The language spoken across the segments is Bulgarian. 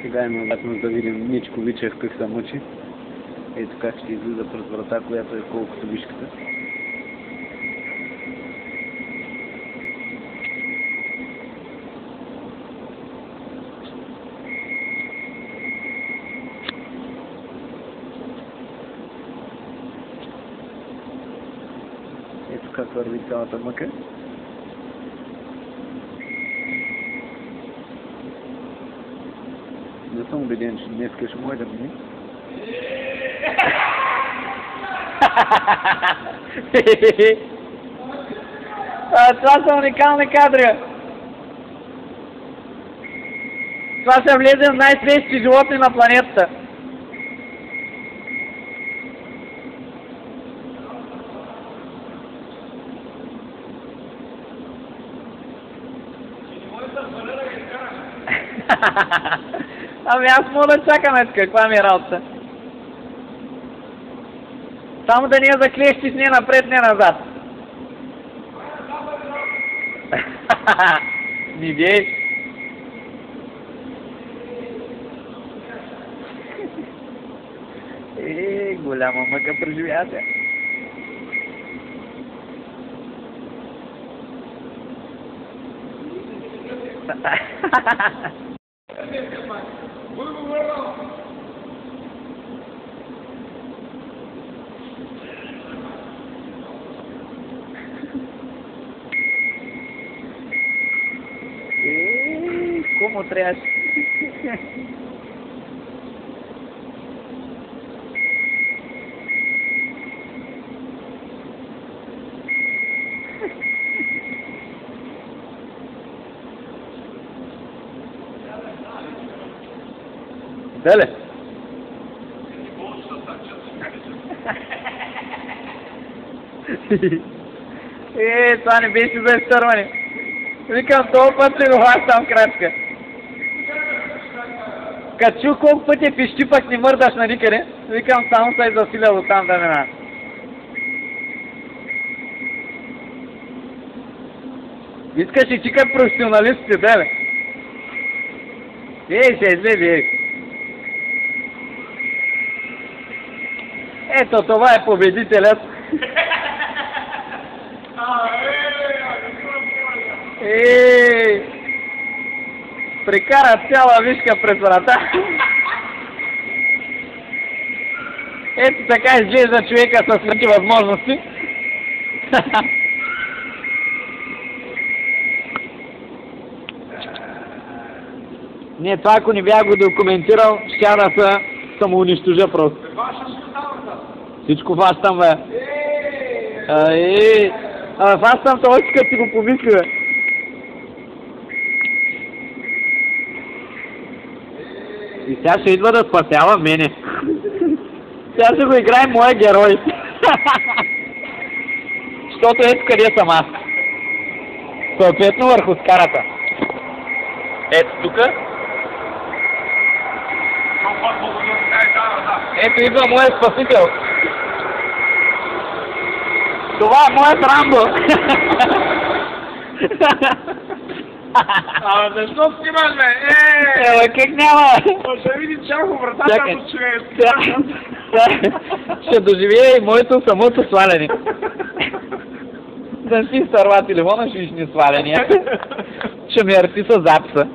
Сега има възможност да видим Мичко Вичев как се мъчи. Ето как ще излиза през врата, която е колкото вишката. Ето как върви цялата мъка. Не съм убеден, че днес ще може да мине. Това са уникални кадри. Това ще влезе в най-свежите животни на планетата. Ами аз мога да чакам, каква ми е работа. Само да ни я заклещиш не напред, не назад. Ни дей. Голяма мъка преживяте. Como трябваше? Дале? Това не беше за изтърване. Викам, толкова път си го хващам крачка. Като чух колко пъти пищи, пък не мърдаш на никъде, викам, само се е засилял оттам да мина. Искаш и ти като професионалистите, бе. Ще излезе, Ето, това е победителят. Прекара цяла вишка през врата. Ето така изглежда човека с такива възможности. Не, това ако не бях го документирал, ще да се самоунищожа просто. Всичко фащам, бе. Фащам това, като си го помисли, бе. И сега ще идва да спасява мене. Сега ще го играе моя герой. Защото ето къде съм аз. Съответно върху скарата. Ето тука. Ето идва моят спасител. Това е моят Рамбо. Защо снимаш, бе? Как няма? Ще види чако вратата от човек. Ще доживее и моето самото сваляне. Да си изтърва телефона, ще ни сваляне. Ще ми арти с записа.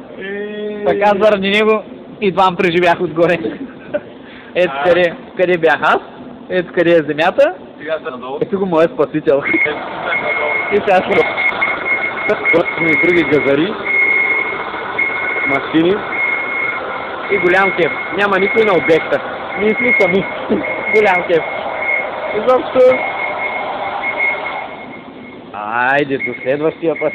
Така заради него и двам преживях отгоре. Ето къде бях аз, ето къде е земята, ето го моят спасител. И сега ще и други газари, машини и голям кеф. Няма никой на обекта. Ние сме сами. Голям кеф. Изобщо... Айде, до следващия път.